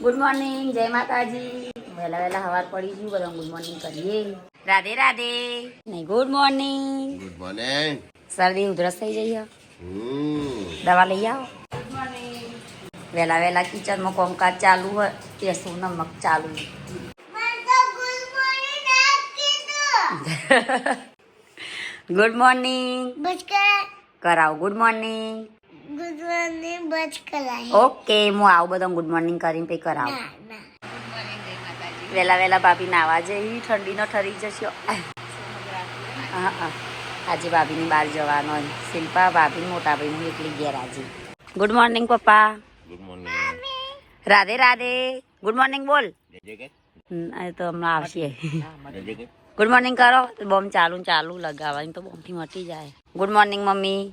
Good morning, જય માતાજી. વહેલા વહેલા સવાર પડી ગયું, બધા ગુડ મોર્નિંગ કરીએ. રાધે રાધે. નહીં, ગુડ મોર્નિંગ. Good morning. શરદી ઉધરસ થઈ જઈએ, દવા લઈ આવો. Good morning. વહેલા વહેલા કિચનમાં કામકાજ ચાલુ હોય, પેસું નમક ચાલુ. ગુડ મોર્નિંગ કરાવ. Good morning. ઓકે, હું આવું બધા ગુડ મોર્નિંગ કરીને પછી કરાવું. વહેલા વહેલા ભાભી નાવા જઈ, ઠંડી ન ઠરી જશે. હા હા, આજે ભાભીની બહાર જવાનો. શિલ્પા ભાભી મોટા ભાઈ હું એકલી ઘેર આજે. ગુડ મોર્નિંગ પપ્પા. Good morning. Radhe Radhe. Good morning બોલ. તો હમણાં આવશે. ગુડ મોર્નિંગ કરો. બોમ્બ ચાલુ લગાવવાની તો બોમ્બથી મટી જાય. Good morning mummy.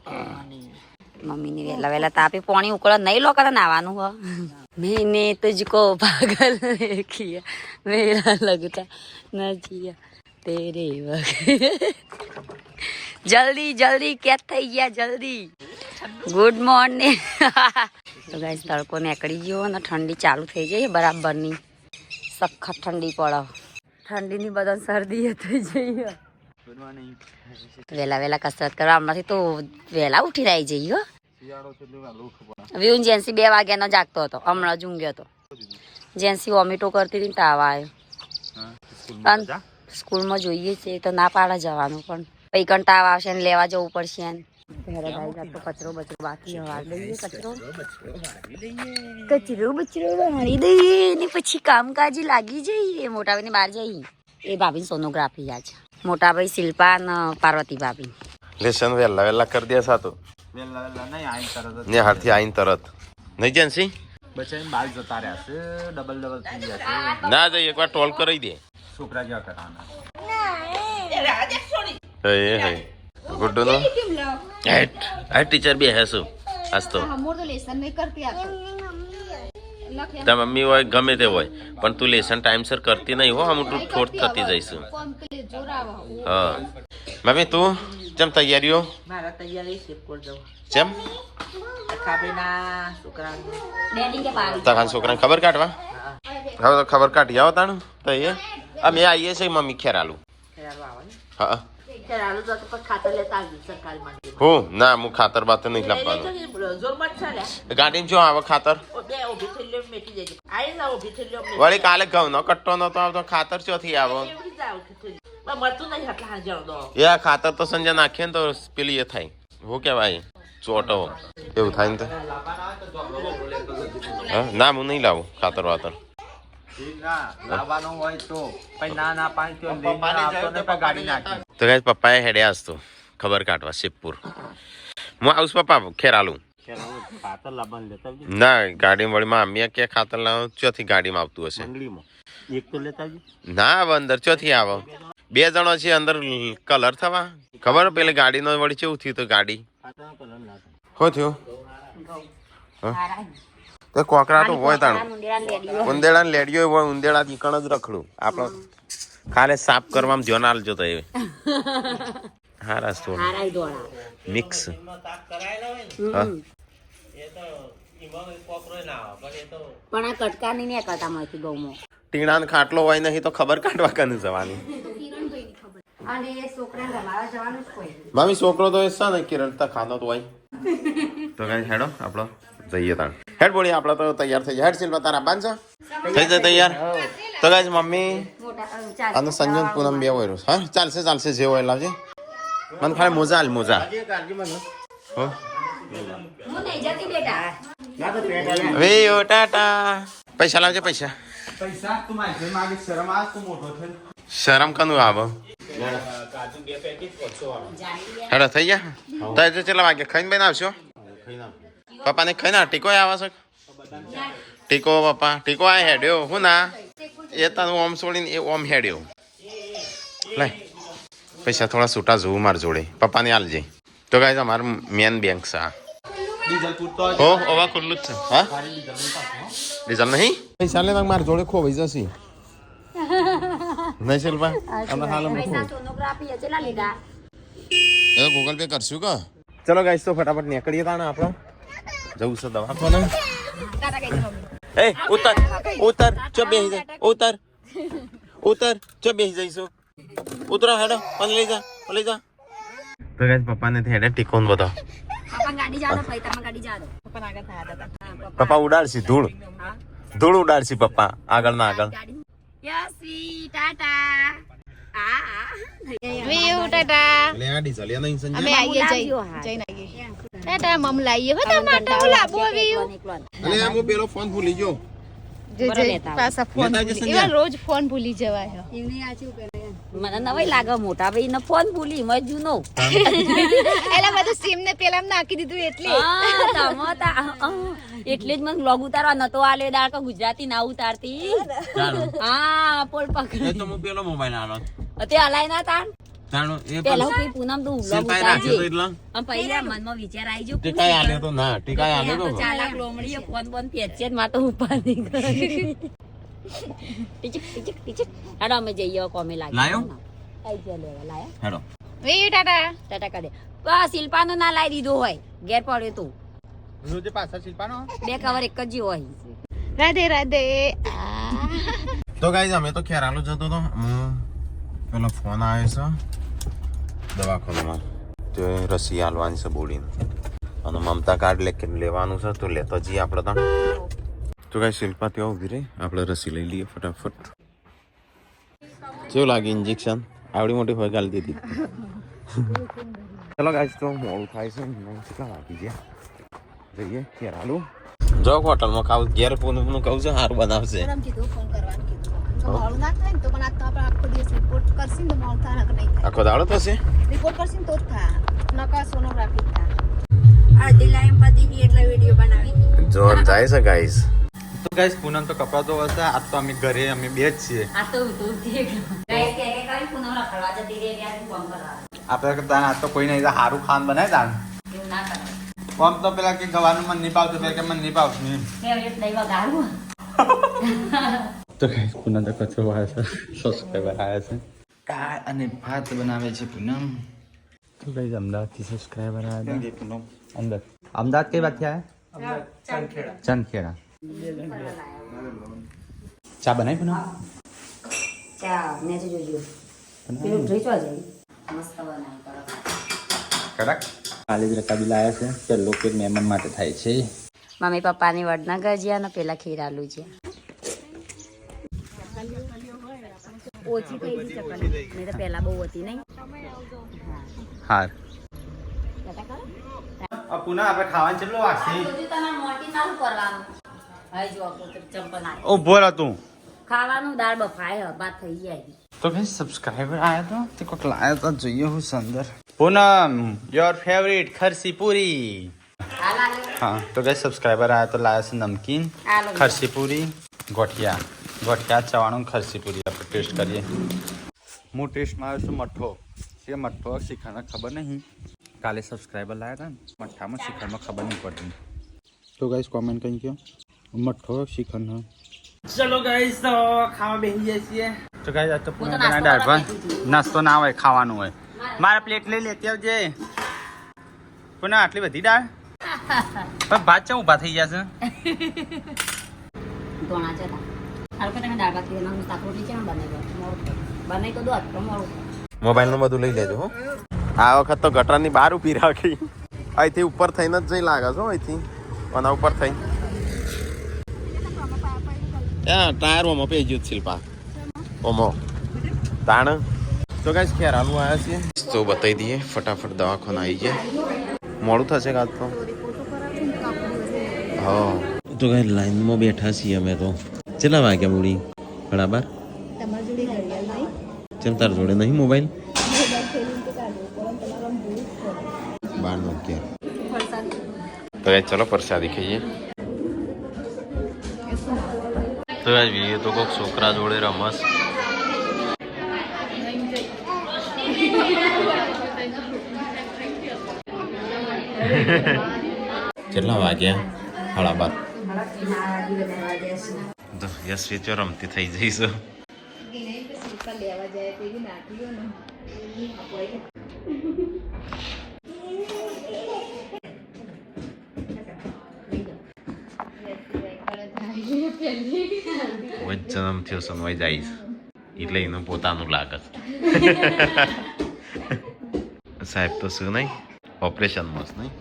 મમ્મીને વહેલા વહેલા તાપે પાણી ઉકળો નહીં લો કરે નાવાનું હો. मैंने तुझको पागल किया, मेरा लगता न जिया तेरे वक्त. जल्दी जल्दी क्या થઈ ગયા જલ્દી. Good morning. તો ગાઈસ તડકો નીકળી ગયો અને ઠંડી ચાલુ થઈ જઈ બરાબરની. સખત ઠંડી પડે. ઠંડીની બદન શરદી થઈ જઈએ. Good morning. વહેલા વહેલા કસરત કરવા હમણાંથી તો વહેલા ઉઠી રહી જઈએ. જેન્સી 2 વાગ્યાનો જાગતો હતો, હમણાં જ ઊંઘ્યો હતો. જેન્સી વોમિટો કરતી હતી, તાવ આવ્યો. સ્કૂલમાં જોઈએ છે તો ના પાડે જવાનું, પણ પૈકન તાવ આવશે ને લેવા જવું પડશે. કચરો બચરો બાકી હવા દઈએ, કચરો બચરો વાળી દઈએ ને પછી કામકાજી લાગી જઈએ. મોટાભાઈને બહાર જઈએ. એ ભાભીની સોનોગ્રાફી આજ. મોટાભાઈ શિલ્પા અને પાર્વતી ભાભી લેસન વેલા વેલા કરી દે સાતો. ને હારથી આઈન તરત નહીં જેન્સી બચાઈને બાલ જતા રહ્યા છે. ડબલ થઈ ગયા છે. ના જઈ એકવાર ટોલ કરી દે. છોકરા જેવા કરવાના. ગુડ્ડુ નો ટીચર બી હેસો આજ તો. તાર મમ્મી હોય ગમે તે હોય પણ તું લેસન ટાઈમસર કરતી નહીં હો. આમ તું થોડ થતી જઈશું. હા મમ્મી તું ચમ તૈયારીઓ? મારા તૈયારી શેપકોટ જવું. ચમ તારા છોકરાને ખબર કાઢવા? હવે તો ખબર કાઢી આવો તાણું તો એ અમે આવીએ છીએ મમ્મી ખેરાલું. હા હું ના હું ખાતર બાતર નહીં લાવવાનું. ગાડીમાં જો આવે ખાતર વળી કાલે ઘઉં નો કટ્ટો નતો આવતો. ખાતર ચોથી આવો એ ખાતર તો સંજય નાખીએ ને તો પેલી એ થાય હું કેવાય ચોટો એવું થાય ને તો. ના હું નહીં લાવું ખાતર વાતર. તો ગાઈસ પપ્પાએ હેડ્યા હશે તો ખબર કાઢવા શિવપુર. હું આવું પપ્પા ખેરાલું. ના ગાડી વળીમાં અમે કે ખાતર લાવો ચોથી ગાડીમાં આવતું હશે. ના અંદર ચોથી આવો. 2 જણો છે અંદર કલર થવા ખબર. પેલી ગાડીનો વળી કેવું થયું તો ગાડી શું થયું? તો કોકરા તો હોય તાણું. ઉંદેડા ને લેડીઓ હોય. ઉંદેડા નીકળ જ રખડું. આપણે ખાલે સાફ કરવામાં ધ્યાન આલજો તો એ હારા સ્ટોર મિક્સ. પણ આ કટકાની ને કટા માંથી ગૌમાં ટીણા ને ખાટલો હોય નહીં તો ખબર કાઢવા કને જવાની. મામી છોકરો તો એ છે ને કે રડતા ખાતો તો હોય. તો કઈ હેડો આપણો જઈએ તાણ. હેડ બોલી આપણે તો તૈયાર થઈ જાય. હેડ શિલ્પા તારા બાંધ છે થઈ જાય તૈયાર. તો ગાઈસ મમ્મી અને સંજન પૂનમ 2 હોય. હા ચાલશે જે હોય લાવજે. મને ખાલી મોજા હાલ મોજા. વે ટાટા પૈસા લાવજે પૈસા. શરમ કનું આવો. હેડો થઈ ગયા તો ચેલા વાગે ખાઈને બેન આવશો? પપ્પાને ખાઈને ટીકો આવે છે. ટીકો પપ્પા ટીકો આ હેડ્યો હું ના એ તને ઓમ છોડીને એ ઓમ હેડ્યો. લે પૈસા થોડા છૂટા જોવું માર જોડે. પપ્પાને આલજે. તો ગાઈસ અમારું મેન બેંક છે આ. હો ઓવા ખુલ્લું જ છે. હા ડીઝલ નહીં પૈસા લે માર જોડે ખોવાઈ જશે. નહીં શિલ્પા ગૂગલ પે કરશું કે? ચલો ગાઈસ તો ફટાફટ નીકળીએ તાણે આપણે જવું છે દવાખાને. એ ઉતર ઉતર ચો બેસી જા ઉતર ઉતર ચો બેસી જઈશું ઉતરો હેડો પણ લઈ જા તો ગાઈસ પપ્પાને હેડે ટીકોન બતાવ પપ્પા ઉડાડશી ધૂળ ઉડાડશી પપ્પા આગળ ના આગળ લે આ ડીઝલ એ નહીં સંજય ટાટા મમ લાવીએ હો તાર માટે હું લાવો આવ્યું અલે આ મો પેલો ફોન ભૂલી ગયો પાછા ફોન એવા રોજ ફોન ભૂલી જવાય મને નવાઈ લાગે મોટા ભાઈ ને ફોન ભૂલી મેં જૂનો એલા બધું સિમ ને પેલા નાખી દીધું એટલે એટલે જ મને લોગ ઉતારવા નતો આલે દાળ કે ગુજરાતી ના ઉતારતી હા પોલ પકડ એ તો મો પેલો મોબાઈલ આલો તે હલાય ના તાણ તાણો એ પેલા કોઈ પૂનમ તો લોગ સિપાઈ રાખ્યો તો ઉતારજે એટલા આમ પહેલા મનમાં વિચાર આવી જો ટીકાય આલ્યો તો ના ટીકાય આલ્યો તો ચાલાક લોમડીએ ફોન પેચે માં તો ઉપાડી ટીચક હેડો અમે જઈએ કોમે લાગી લાયો આઈ ગયા લેવા લાયા હેડો વે ટાટા ટાટા કાઢે બસ શિલ્પાનો ના લાવી દીધો હોય ઘેર પડ્યો તો રોજે પાછા શિલ્પાનો બે કવર એક જ હોય રાધે રાધે તો ગાઈઝ અમે તો ખેરાલુ જતો તો પેલો ફોન આવ્યો છે દવાખાનામાં તો રસી આલવાની છે બોડીને અને મમતા કાર્ડ લેવાનું છે તો લેતો જઈએ આપણે તો તો ગાઈઝ શિલ્પા ત્યાં ઉભી રહી આપણે રસી લઈ લઈએ ફટાફટ કેવું લાગે ઇન્જેક્શન આવડી મોટી હોય ગાલી દીધી ચલો ગાઈઝ તો મોડું થાય છે કેટલા વાગી ગયા જઈએ ખેરાલુ જો હોટલમાં ખાવું ઘેર પૂનમનું કહું છું સારું બનાવશે આખો દાડો થશે જોન જાય છે ગાઈસ તો ગાઈસ પૂનમ તો કપડા ધોવા છે આજ તો અમે ઘરે અમે બે જ છીએ આપણે કરતા આજ તો કોઈ નહીં સારું ખાન બનાય તાણ આમ તો પેલા કે ગવાનું મન નહીં પાવતું પેલા કે મન નહીં પાવતું તો ગાઈસ પૂનમ તો કચરો આવે છે સબસ્ક્રાઈબર આવે છે દાળ અને ભાત બનાવે છે પૂનમ તો ગાઈસ અમદાવાદથી સબસ્ક્રાઈબર આવ્યા હતા પૂનમ અમદાવાદ કઈ વાત થયા ચંદખેડા ચા બનાવી પૂનમ ચા ને જોજો પેલું ડ્રીચવા જાય મસ્ત બનાવી કડક કાલે જ રકાબી લાયા છે કે લોકો મહેમાન માટે થાય છે મમ્મી પપ્પાની વડના ગજિયા ને પેલા ખીરાલુ છે ઓછી થઈ ગઈ ચકલી નહીં તો પેલા બહુ હતી નહીં હાર પુનઃ આપણે ખાવાનું કેટલું વાગશે તમારે મોટી ના કરવાનું હવે જો ચંપલ ઉભો રહો તું ખાવાનું દાળ બફાય ભાત થઈ જાય તો કઈ સબસ્ક્રાઇબર આયા તો તે કોક લાયા તો જોઈએ હું સંદર પૂનમ યોર ફેવરિટ ખરસી પૂરી હા તો કઈ સબસ્ક્રાઇબર આયા તો લાયા છે નમકીન ખરસી પૂરી ગોઠિયા ચવાણું ખરસી પૂરી આપણે ટેસ્ટ કરીએ હું ટેસ્ટમાં આવ્યો છું મઠ્ઠો એ મઠ્ઠો શીખરને ખબર નહીં કાલે સબસ્ક્રાઇબર લાયા હતા ને મઠ્ઠામાં શીખરમાં ખબર નહીં પડતી તો ગાઈસ કોમેન્ટ કરી કહો મઠ્ઠો શીખરનો ચલો ગાઈસ તો ખાવા બેસી જઈએ છીએ તો ગાઈસ આ તો પૂનમ બનાવી દાળ ભાત નાસ્તો ના હોય ખાવાનું હોય મારા પ્લેટ લઈ લેતી આવજે પૂનમ આટલી બધી દાળ પણ ભાત ચા ઊભા થઈ ગયા છે ધોણા જતા હાલ કે તમે દાળ ભાત ખાવાનું શાક રોટલી કેમ બનાવી તો દો તો મોડું મોબાઈલ નું બધું લઈ લેજો હો આ વખત તો ગટરની બહાર ઊભી રાખી અહીંથી ઉપર થઈને જ જઈ લાગે છો અહીંથી અને ઉપર થઈ ટાયર ઓમો પે ગયું શિલ્પા ઓમો તાણ તો ગાઈસ ખેરાલુ આવ્યા છીએ તો બતાવી દઈએ ફટાફટ દવાખાના આવી જાય મોડું થશે કાં તો હા તો ગાઈસ લાઈનમાં બેઠા છીએ અમે તો કેટલા વાગ્યા મૂડી બરાબર ચલ તાર જોડે નહીં મોબાઈલ 12 વાગ્યા તો ચલો પ્રસાદી ખાઈએ તો એ તો કોઈક છોકરા જોડે રમસ કેટલા વાગ્યા 12:30 તો યશવી તો રમતી થઈ જઈશું લેવા જાય તેવી નાખીઓ ને જન્મ થયો સમય જઈશ એટલે એનું પોતાનું લાગે સાહેબ તો શું નહીં ઓપરેશનમાં નહીં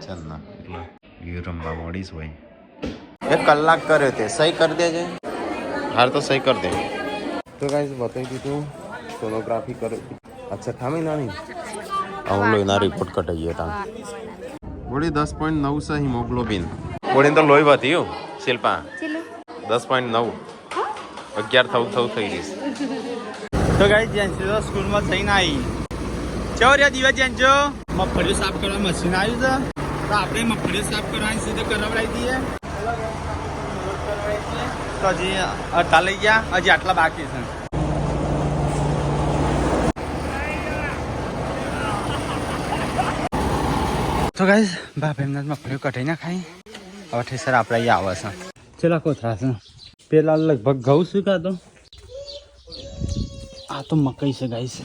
ચાલ ના એટલે વ્યૂ રમવા મળીશ હોય 1 કલાક કર્યો તે સહી કરી દેજે હાર તો સહી કરી દે તો ગાઈસ બતાવી દીધું સોનોગ્રાફી કરો અચ્છા ખામી ના નહીં આવું લોહીના રિપોર્ટ કટાઈએ તા બોડી 10.9 છે હિમોગ્લોબિન બોડીને તો લોહી વધ્યું શિલ્પા 10.9 11 થવું થઈ ગઈશ તો ગાઈસ જેન્સી તો સ્કૂલમાં થઈને આવી ચોર્યા દિવસ જેન્જો મગફળી સાફ કરવા મશીન આવ્યું છે તો આપણે મગફળી સાફ કરવાની સીધે કરાવડાવી દઈએ તો હજી અડધા લઈ ગયા હજી આટલા બાકી છે તો ગાઈસ બાપ એમના મગફળી કઢાઈ ના ખાઈ હવે ઠેસર આપણે અહીંયા આવે છે ચેલા કોથરા છે પેલા લગભગ ઘઉં શું કાતો આ તો મકઈ છે ગાઈસ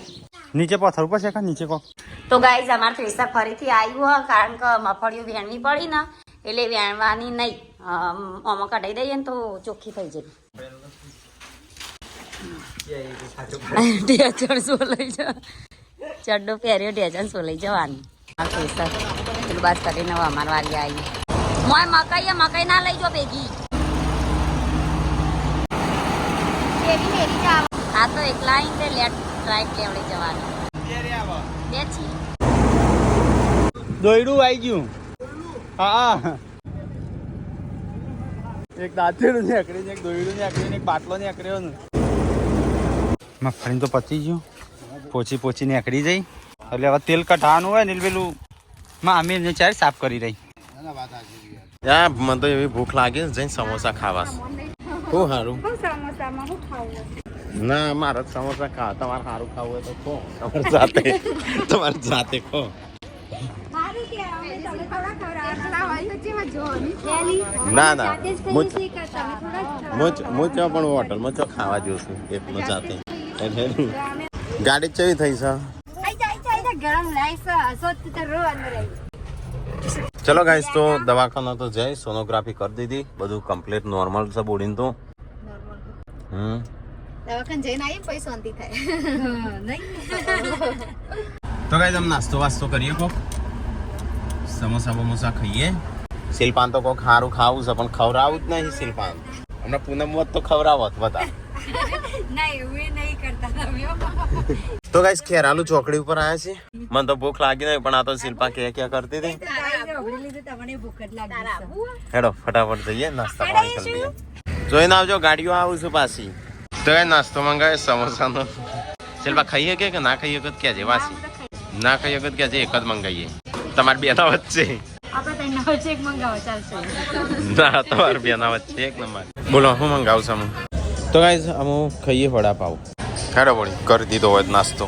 નીચે પથ્થર ઉપર છે કા નીચે કોક તો ગાઈઝ અમાર થ્રેસર ફરીથી આવ્યું હ કારણ કે મફળીઓ વેણવી પડી ને એટલે વેણવાની નહીં આમાં કઢાઈ દઈએ ને તો ચોખ્ખી થઈ જાય ઢેચણ સોલાઈ જા ચડ્ડો પહેર્યો ઢેચણ સોલાઈ જવાની આ થ્રેસર પેલું બાદ કરીને અમાર વારી આવી મોય મકઈ ના લઈ જો ભેગી આ તો એકલા આવીને લેફ્ટ રાઈટ લેવડે જવાનું બેચી દોયડું આવી ગયું હા એક દાંતેડું નીકળીને એક દોયડું નીકળીને એક બાટલો નીકળ્યો ને મગફળી તો પતી ગયું પોચી નીકળી જઈ એટલે હવે તેલ કઢાવાનું હોય ને પેલું મામી એમને ચાર સાફ કરી રહી મને તો એવી ભૂખ લાગે જઈને સમોસા ખાવા શું સારું ના મારે સમોસા ખા તમારે સારું ખાવું હોય તો ખો તમારે જાતે ખો ના ના મુચ પણ હોટલમાં ચો ખાવા જોશું એકનો જાતે ગાડી કેવી થઈ છે ચલો ગાઈસ તો દવાખાના તો જઈ સોનોગ્રાફી કરી દીધી બધું કમ્પ્લીટ નોર્મલ છે બોડીને તો દવાખાને જઈને આવીએ પછી શાંતિ થાય તો ગાઈસ આમ નાસ્તો વાસ્તો કરીએ કોક સમોસા બમોસા ખાઈએ શિલ્પાન તો કોક સારું ખાવું છે પણ ખવડાવું જ નહીં શિલ્પાન હમણાં પૂનમ વત તો ખવડાવત બધા તો ગાઈસ ખેરાલુ ચોકડી ઉપર આવ્યા છે મને તો ભૂખ લાગી નહીં પણ આ તો શિલ્પા ક્યાં કરતી હતી હેડો ફટાફટ જઈએ નાસ્તા પાણી કરી લઈએ જોઈને આવજો ગાડીઓ આવું છું પાછી તો નાસ્તો મંગાવે સમોસાનો શિલ્પા ખાઈએ કે ના ખાઈએ કે ક્યાં છે વાસી ના ખાઈએ કે ક્યાં છે એક જ મંગાવીએ તમારી બેના વચ્ચે ના તમારી બેના વચ્ચે એક નંબર બોલો હું મંગાવું છું તો ગાઈસ અમે ખાઈએ વડાપાવ ખાડો પડી કરી દીધો હોય નાસ્તો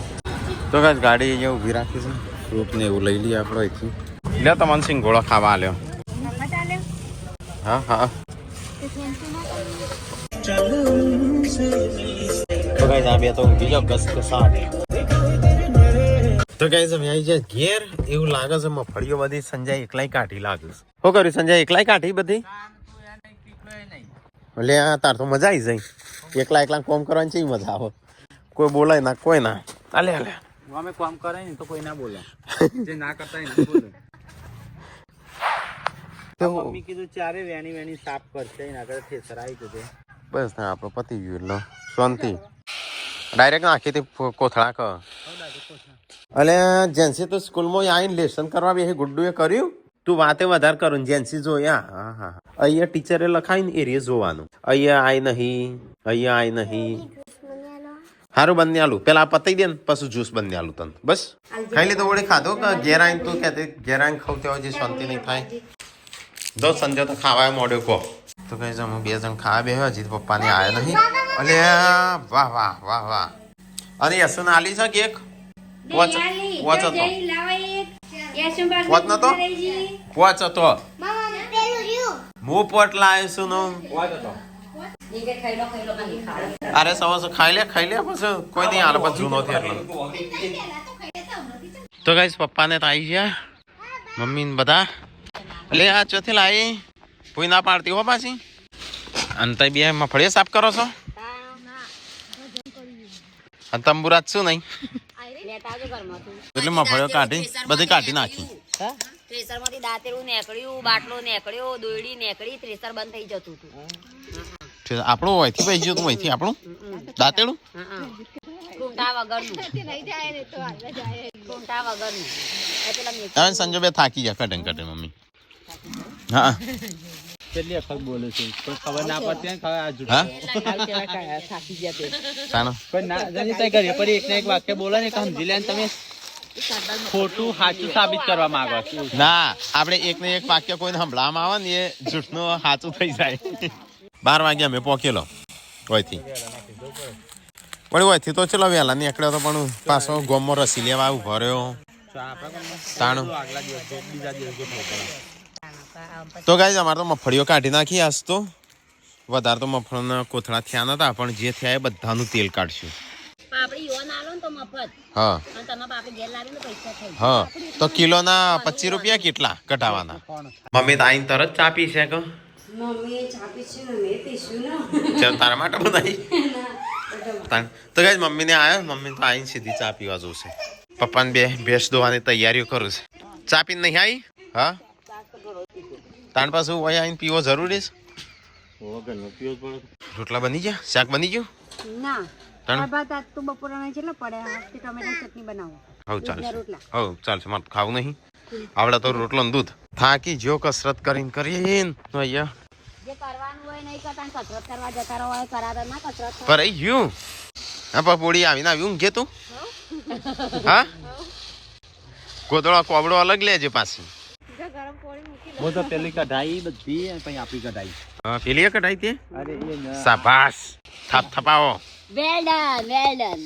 તો ગાઈસ ગાડી અહીંયા ઊભી રાખી છે ફ્રૂટ ને એવું લઈ લઈએ આપણે અહીંથી લે તમને સિંગોળો ખાવા આલ્યો હા હા તો ગાઈસ આ બે તો બીજો કસકસાટ તો ગાઈસ અમે આવી જાય ઘેર એવું લાગે છે મફળીઓ બધી સંજય એકલાય કાઢી લાગે છે શું કર્યું સંજય એકલાય કાઢી બધી એટલે તાર તો મજા આવી જાય એકલા કોમ કરવાની છે મજા આવે કોઈ બોલાય ના કોઈ ના આલે અમે કામ કરાય ને તો કોઈ ના બોલે જે ના કરતા એને બોલે તો મમ્મી કીધું ચારે વેણી સાફ કરશે એના કરે થેસર આવી જશે બસ ના આપણો પતી ગયું એટલે શાંતિ ડાયરેક્ટ નાખી હતી કોથળા ક અલે જેન્સી તો સ્કૂલમાં આવીને લેસન કરવા બે ગુડ્ડુએ કર્યું તું વાતે વધારે કરું જેન્સી જોયા હા હા અહીંયા ટીચરે લખાઈને એરિયા જોવાનું અહીંયા આય નહીં સારું બંને આલું પેલા પતાઈ દે ને પછી જ્યુસ બંને આલું તને બસ ખાઈ લીધું વળી ખાધો કે ઘેર આવીને તું કહેતી ઘેર આવીને ખાવતી હોય શાંતિ નહીં થાય જો સંજય તો ખાવા મોડ્યો કહો તો કઈ અમે બે જણ ખાવા બે હજી પપ્પાને આવ્યા નહીં અલે વાહ વાહ વાહ વાહ અરે યશુને આલી છે કેક વોચ હતો હું પોટ લાવ્યો છું નો અરે સમોસો ખાઈ લે પછી કોઈ નહીં હાલ પછી જૂનો થયો તો ગાઈસ પપ્પાને તો આવી ગયા મમ્મી ને બધા લે આ ચોથી લાવી કોઈ ના પાડતી હો પાછી અને તઈ બે મફળીઓ સાફ કરો છો અને તંબુરાત શું નહીં એટલે મફળીઓ કાઢી બધી કાઢી નાખી થ્રેસર માંથી દાંતેડું નીકળ્યું બાટલો નીકળ્યો દોયડી નીકળી થ્રેસર બંધ થઈ જતું હતું આપણું વહીથી પૈ ગયું તું વહીથી આપણું દાંતેડું ટૂંટા વગરનું ટૂંટા વગરનું હવે સંજો બે થાકી ગયા કટન કટન મમ્મી હા કેટલી વખત બોલે છે કોઈ ખબર ના પડતી ને ખબર આ જૂઠ થાકી ગયા તે સાનો કોઈ ના જાની તઈ ઘરે પર એક ને એક વાક્ય બોલે ને કે સમજી લે ને તમે ખોટું સાચું સાબિત કરવા માંગો છો ના આપણે એક ને એક વાક્ય કોઈને સંભળાવવામાં આવે ને એ જૂઠનું સાચું થઈ જાય 12 વાગે અમે પહોંચેલો વહીથી વળી વહીથી તો ચલો વહેલા નીકળ્યો તો પણ પાછો ગોમમાં રસી લેવા ઉભો રહ્યો તાણું તો ગાઈઝ અમારે તો મફળીઓ કાઢી નાખી આજ તો વધારે તો મફળના કોથળા થયા નતા પણ જે થયા એ બધાનું તેલ કાઢશું હા હા તો કિલોના 25 રૂપિયા કેટલા કઢાવાના મમ્મી તો આઈને તરત ચા પી છે કે તારા માટે બનાવી તો ગાઈઝ મમ્મીને આવ્યો મમ્મી તો આઈને સીધી ચા પીવા જવું છે પપ્પાને બે ભેંસ દોવાની તૈયારીઓ કરું છે ચા પીને નહીં આવી હા તાણ પાછું વહી આવીને પીવો જરૂરી છે રોટલા બની ગયા શાક બની ગયું ચાલશે મારે ખાવું નહીં આવડે તો રોટલો ને દૂધ થાકી જો કસરત કરીને કરાઈ ગયું હા પપોડી આવીને આવ્યું ઊંઘે તું હા ગોદડો કોબડો અલગ લેજે પાછી वो तो पहली कढ़ाई बच्ची પછી આપી કઢાઈ હા પેલી કઢાઈ તે અરે એ શાબાશ થાપ થપાવો વેલ ડન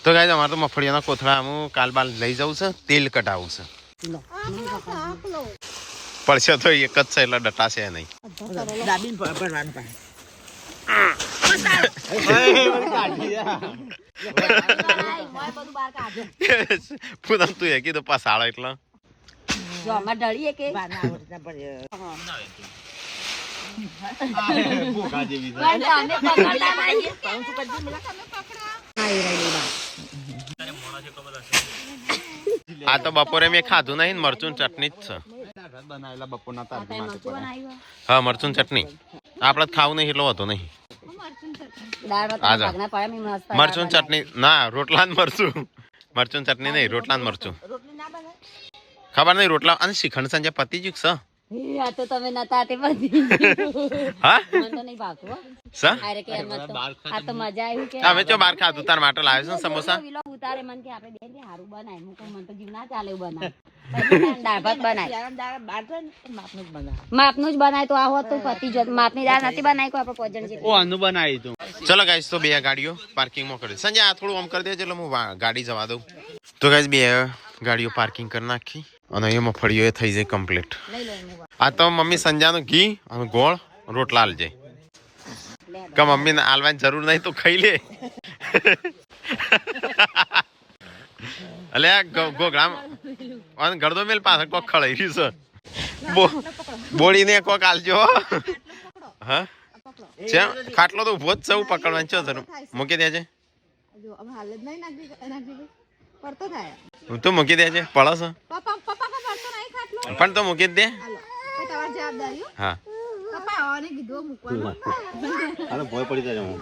તો ગાઈસ અમારે તો મફળિયાના કોથળા હું કાલ બાલ લઈ જાઉં છે તેલ કઢાવું છે પડશે તો એક જ છે એટલે ડટાશે નહીં દાબીન ભરવાનું પાછું પૂનમ તું એ કીધું પાસાળો એટલે આ તો બપોરે મેં ખાધું નહીં મરચું ચટણી જ છે બનાવેલા બપોરના તારજી માટે હા મરચું ચટણી આપણે ખાવું નહીં એટલો હતો નહીં મરચું ચટણી ના રોટલા મરચું ચટણી નહીં રોટલા મરચું ખબર નહીં રોટલા અને શ્રીખંડ સંજય પતિ જ છે તમે નતા તે બધી હા મને તો નહીં ભાવતું સા અરે કે એમ તો આ તો મજા આવી કે અમે જો બાર ખાધું તાર માટે લાવ્યો છું સમોસા ઉતારે મન કે આપણે બેન હારું બનાય હું કહું મન તો જીવ ના ચાલે એવું બનાય દાળ ભાત બનાય માપનું જ બનાય તો આ હોત તો પતિ જ માપની દાળ નથી બનાય કોઈ આપણે પોજણ જેટલી ઓ આનું બનાવી તું ચલો ગાઈસ તો બે ગાડીઓ પાર્કિંગમાં કરી સંજય આ થોડું આમ કરી દેજો એટલે હું ગાડી જવા દઉં તો ગાઈસ બે ગાડીઓ પાર્કિંગ કરી નાખી અને એ મફળીઓ થઈ જાય કમ્પ્લીટ આ તો મમ્મી સંજાનું ઘી અને ગોળ રોટલા આલજે કે મમ્મીને આલવાની જરૂર નહીં તો ખાઈ લે અલે ગોગળામ અને ગળદો મેલ પાછળ કોક ખળાઈ રહ્યું છે બોડીને કોક આલજો હા છે ખાટલો તો ઉભો જ છે પકડવાની છે જરૂર મૂકી દેજે તું મૂકી દેજે પડસ પણ તો મૂકી જ દે હા અરે ભોય પડી જાય હું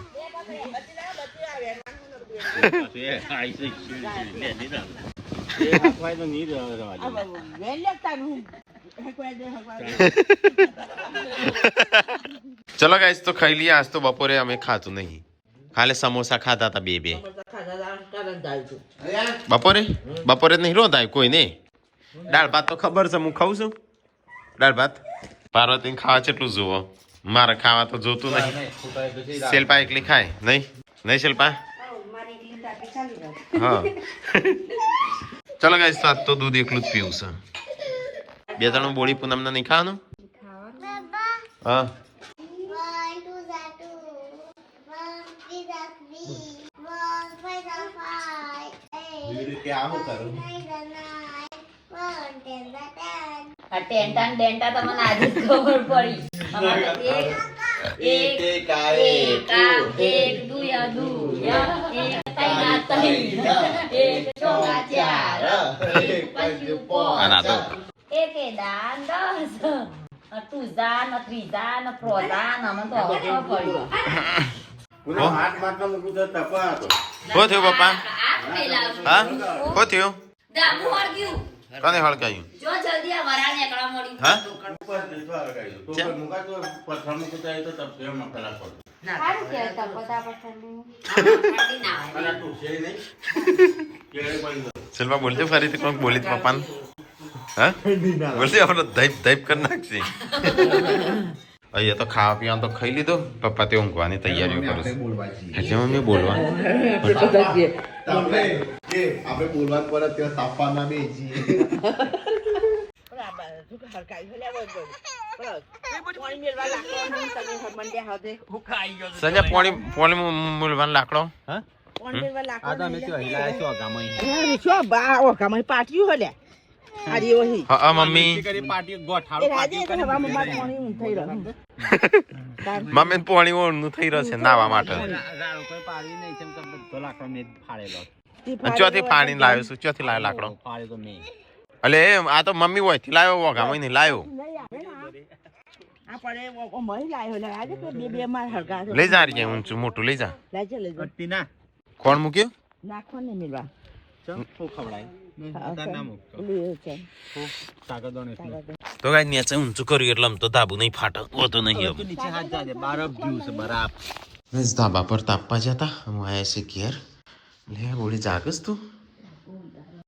ચલો ગાઈસ તો ખાઈ લઈએ આજ તો બપોરે અમે ખાતું નહીં ખાલી સમોસા ખાતા હતા બે બપોરે નહીં રોત આવ્યું કોઈ નહીં દાળ ભાત તો ખબર છે હું ખાઉં છું દાળ ભાત પાર્વતીને ખાવા કેટલું જોવો મારે ખાવા તો જોતું નહીં શિલ્પા એકલી ખાય નહીં શિલ્પા હા ચલો ગાઈસ તો આજ તો દૂધ એકલું જ પીવું છે બે ત્રણ બોળી પૂનમ નહીં ખાવાનું હા ટેન્ટા ને ડેન્ટા તમને આજે જ ખબર પડી. અમારે તો એક દુયા દુયા, એક તૈના તૈન, એક ચોગા ચાર, એક પંચું પોચ, અને આ તો એકે દાન દસ, ટુઝા ને ત્રીજા ને ફ્રોઝા ને અમને તો હવે ખબર પડી. શું થયું પપ્પા? આ પેલા હા શું થયું? ડાબુ હળગ્યું. કોને હળગાયું? જો જલ્દી આ વરાળ નીકળવા મળ્યું. હા સારું કહેવાય તપતા પસંદ. ઠંડી ના આવે. શિલ્પા બોલજો ફરીથી કોણ બોલી પપ્પાને? હા બોલતી આપણે ધૈપ ધૈપ કરી નાખશે. અહીંયા તો ખાવા પીવાનું તો ખાઈ લીધું. પપ્પા તે ઊંઘવાની તૈયારીઓ કરે છે. એટલે મમ્મી બોલવા આપણે બોલવા પર ત્યાં તાપવાના બે છીએ સંજય પોણી પોણી મૂલવાનું લાકડો આ તો અમે તો હિલાય છો ગામઈ હા મમ્મી કરી પાર્ટી ગોઠાળો પાર્ટી કરી મમ્મી પોણી ઓળનું થઈ રહ્યો છે નાવા માટે. રાણો કોઈ પાડી નહીં છે તો બધો લાકડો મેં ફાડેલો અને ચોથી પાણી લાવ્યો છું. ચોથી લાવ્યો લાકડો? ફાડે તો મેં એટલે આ તો મમ્મી હોય થી લાવ્યો વઘામાં નહીં લાવ્યો. લઈ જા રે ઊંચું મોટું લઈ જા. અટ્ટી ના કોણ મૂક્યું? ચમ ફો ખવડાય ના મૂકતો તાકદોને તો ગાય નીચે ઊંચું કર્યું એટલે આમ તો ધાબુ નહીં ફાટે હોતો નહીં હવે. નીચે હાથ જાજે બરફ જ્યું છે બરફ બસ ધાબા પર તાપવા જતા હું આવ્યા છે ઘેર. લે બોલી જાગસ તું?